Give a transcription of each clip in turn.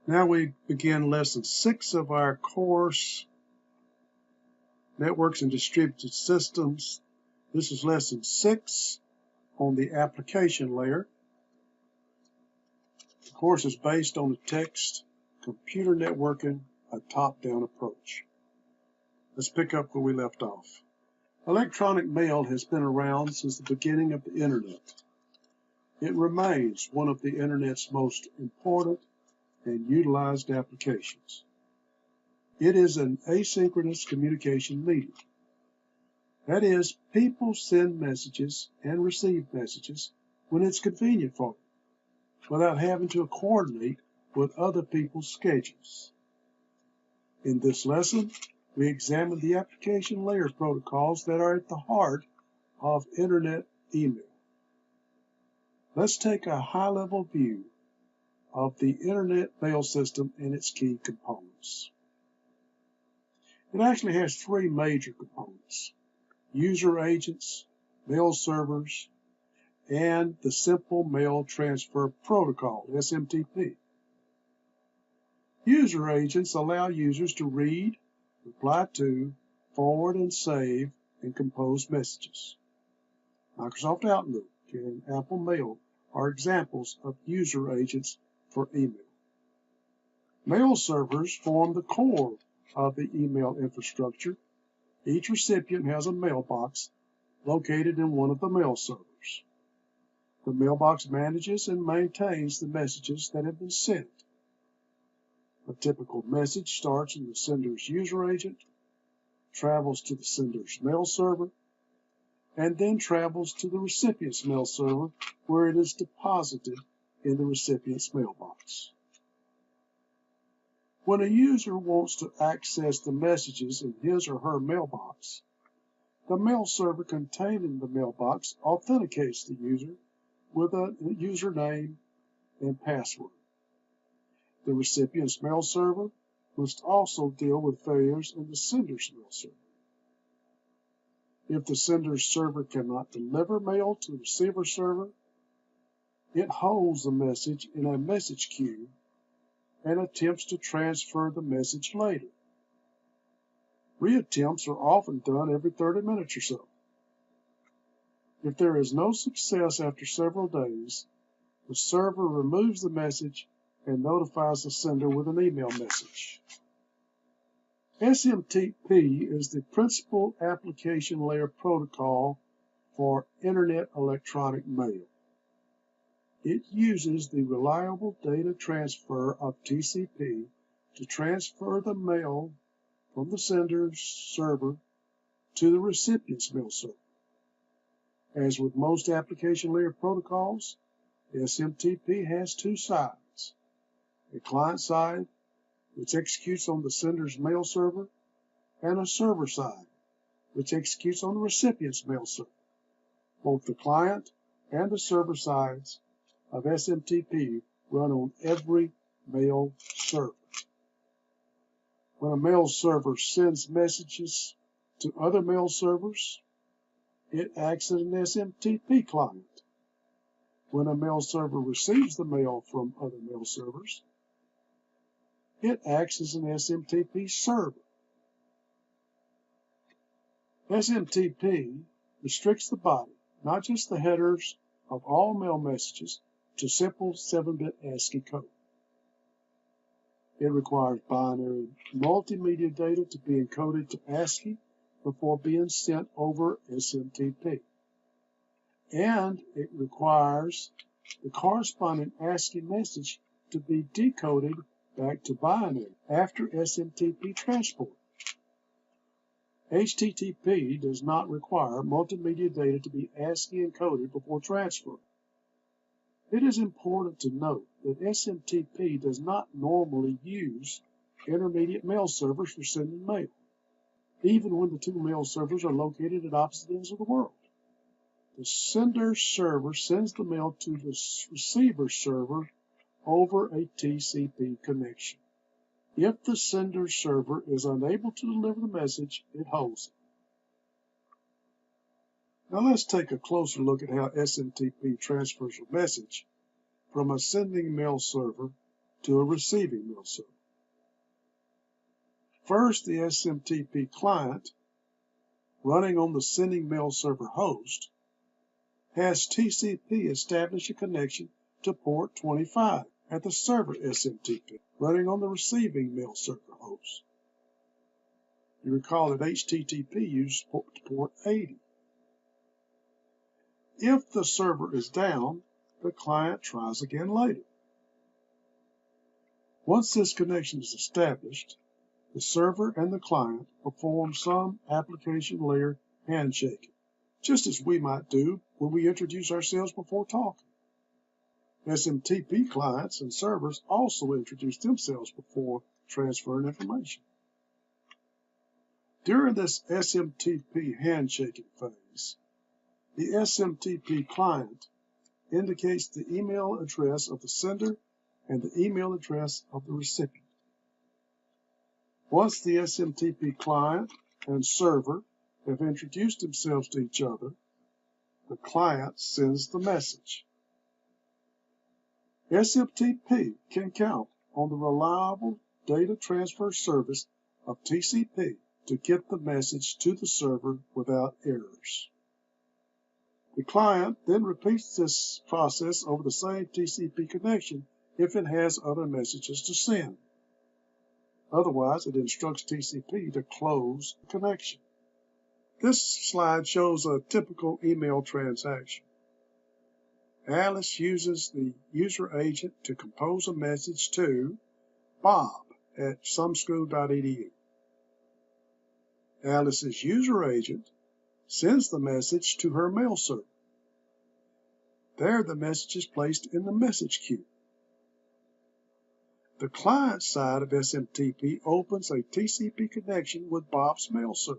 Now we begin lesson 6 of our course, Networks and Distributed Systems. This is lesson 6 on the application layer. The course is based on the text, Computer Networking, a Top-Down Approach. Let's pick up where we left off. Electronic mail has been around since the beginning of the Internet. It remains one of the Internet's most important and utilized applications. It is an asynchronous communication medium. That is, people send messages and receive messages when it's convenient for them, without having to coordinate with other people's schedules. In this lesson, we examine the application layer protocols that are at the heart of Internet email. Let's take a high-level view of the Internet mail system and its key components. It actually has 3 major components: user agents, mail servers, and the Simple Mail Transfer Protocol, SMTP. User agents allow users to read, reply to, forward and save, and compose messages. Microsoft Outlook and Apple Mail are examples of user agents for email. Mail servers form the core of the email infrastructure. Each recipient has a mailbox located in one of the mail servers. The mailbox manages and maintains the messages that have been sent. A typical message starts in the sender's user agent, travels to the sender's mail server, and then travels to the recipient's mail server, where it is deposited in the recipient's mailbox. When a user wants to access the messages in his or her mailbox, the mail server containing the mailbox authenticates the user with a username and password. The recipient's mail server must also deal with failures in the sender's mail server. If the sender's server cannot deliver mail to the receiver server, it holds the message in a message queue and attempts to transfer the message later. Reattempts are often done every 30 minutes or so. If there is no success after several days, the server removes the message and notifies the sender with an email message. SMTP is the principal application layer protocol for Internet electronic mail. It uses the reliable data transfer of TCP to transfer the mail from the sender's server to the recipient's mail server. As with most application layer protocols, SMTP has 2 sides: a client side, which executes on the sender's mail server, and a server side, which executes on the recipient's mail server. Both the client and the server sides of SMTP run on every mail server. When a mail server sends messages to other mail servers, it acts as an SMTP client. When a mail server receives the mail from other mail servers, it acts as an SMTP server. SMTP restricts the body, not just the headers, of all mail messages to simple 7-bit ASCII code. It requires binary multimedia data to be encoded to ASCII before being sent over SMTP. And it requires the corresponding ASCII message to be decoded back to binary after SMTP transport. HTTP does not require multimedia data to be ASCII encoded before transfer. It is important to note that SMTP does not normally use intermediate mail servers for sending mail, even when the 2 mail servers are located at opposite ends of the world. The sender server sends the mail to the receiver server over a TCP connection. If the sender server is unable to deliver the message, it holds it. Now let's take a closer look at how SMTP transfers a message from a sending mail server to a receiving mail server. First, the SMTP client running on the sending mail server host has TCP establish a connection to port 25 at the server SMTP running on the receiving mail server host. You recall that HTTP uses port 80. If the server is down, the client tries again later. Once this connection is established, the server and the client perform some application layer handshaking, just as we might do when we introduce ourselves before talking. SMTP clients and servers also introduce themselves before transferring information. During this SMTP handshaking phase, the SMTP client indicates the email address of the sender and the email address of the recipient. Once the SMTP client and server have introduced themselves to each other, the client sends the message. SMTP can count on the reliable data transfer service of TCP to get the message to the server without errors. The client then repeats this process over the same TCP connection if it has other messages to send. Otherwise, it instructs TCP to close the connection. This slide shows a typical email transaction. Alice uses the user agent to compose a message to Bob at someschool.edu. Alice's user agent sends the message to her mail server. There, the message is placed in the message queue. The client side of SMTP opens a TCP connection with Bob's mail server.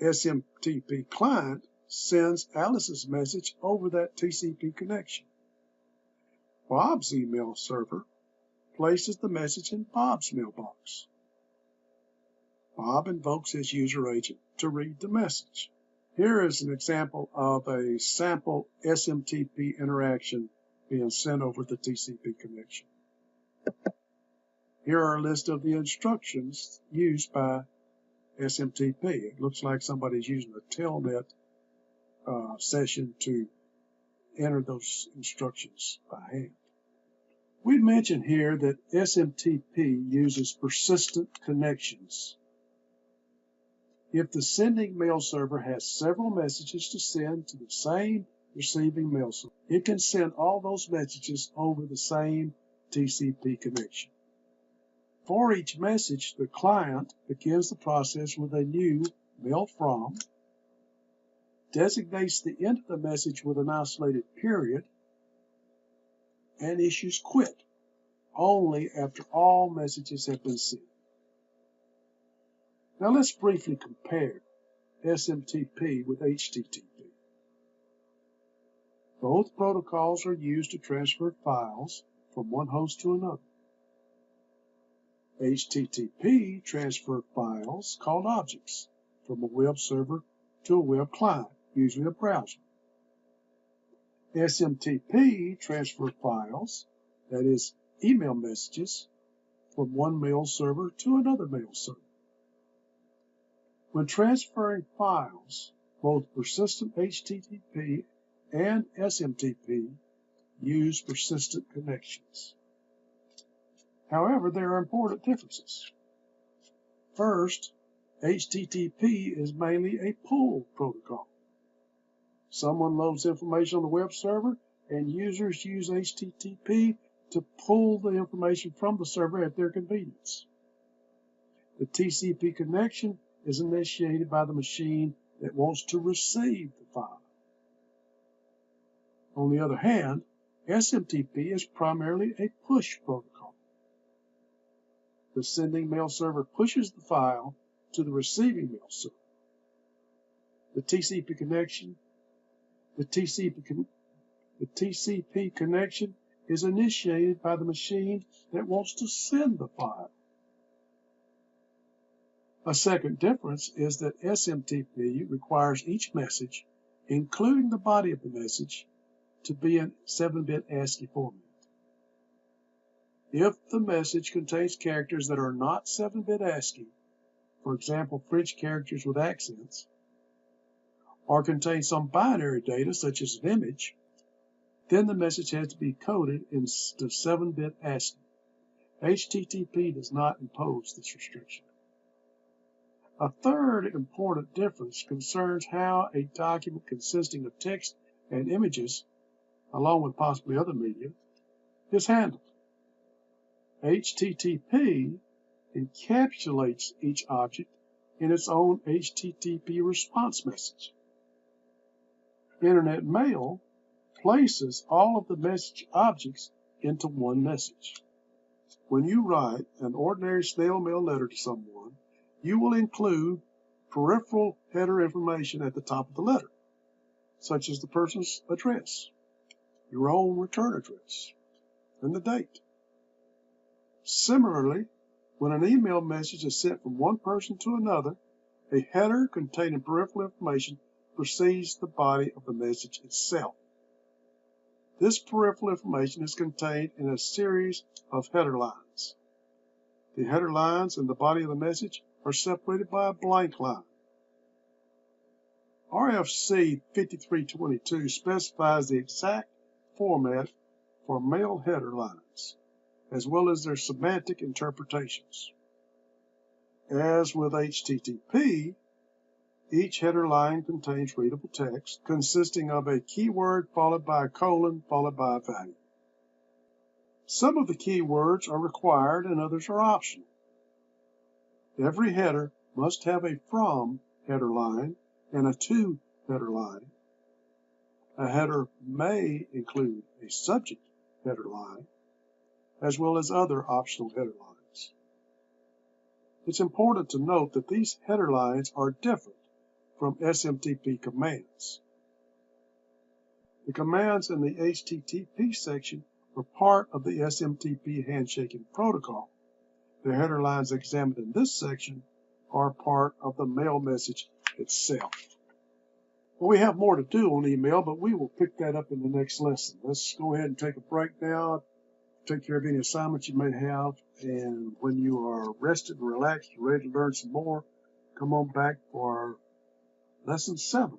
SMTP client sends Alice's message over that TCP connection. Bob's email server places the message in Bob's mailbox. Bob invokes his user agent to read the message. Here is an example of a sample SMTP interaction being sent over the TCP connection. Here are a list of the instructions used by SMTP. It looks like somebody's using a telnet session to enter those instructions by hand. We mentioned here that SMTP uses persistent connections. If the sending mail server has several messages to send to the same receiving mail server, it can send all those messages over the same TCP connection. For each message, the client begins the process with a new mail from, designates the end of the message with an isolated period, and issues quit only after all messages have been sent. Now let's briefly compare SMTP with HTTP. Both protocols are used to transfer files from one host to another. HTTP transfers files called objects from a web server to a web client, usually a browser. SMTP transfers files, that is, email messages, from one mail server to another mail server. When transferring files, both persistent HTTP and SMTP use persistent connections. However, there are important differences. First, HTTP is mainly a pull protocol. Someone loads information on the web server, and users use HTTP to pull the information from the server at their convenience. The TCP connection is initiated by the machine that wants to receive the file. On the other hand, SMTP is primarily a push protocol. The sending mail server pushes the file to the receiving mail server. The TCP connection is initiated by the machine that wants to send the file. A second difference is that SMTP requires each message, including the body of the message, to be in 7-bit ASCII format. If the message contains characters that are not 7-bit ASCII, for example, French characters with accents, or contains some binary data such as an image, then the message has to be coded into 7-bit ASCII. HTTP does not impose this restriction. A third important difference concerns how a document consisting of text and images, along with possibly other media, is handled. HTTP encapsulates each object in its own HTTP response message. Internet Mail places all of the message objects into one message. When you write an ordinary snail mail letter to someone, you will include peripheral header information at the top of the letter, such as the person's address, your own return address, and the date. Similarly, when an email message is sent from one person to another, a header containing peripheral information precedes the body of the message itself. This peripheral information is contained in a series of header lines. The header lines and the body of the message are separated by a blank line. RFC 5322 specifies the exact format for mail header lines, as well as their semantic interpretations. As with HTTP, each header line contains readable text consisting of a keyword followed by a colon followed by a value. Some of the keywords are required and others are optional. Every header must have a from header line and a to header line. A header may include a subject header line, as well as other optional header lines. It's important to note that these header lines are different from SMTP commands. The commands in the HTTP section are part of the SMTP handshaking protocol. The header lines examined in this section are part of the mail message itself. Well, we have more to do on email, but we will pick that up in the next lesson. Let's go ahead and take a break now, take care of any assignments you may have, and when you are rested and relaxed, ready to learn some more, come on back for lesson 7.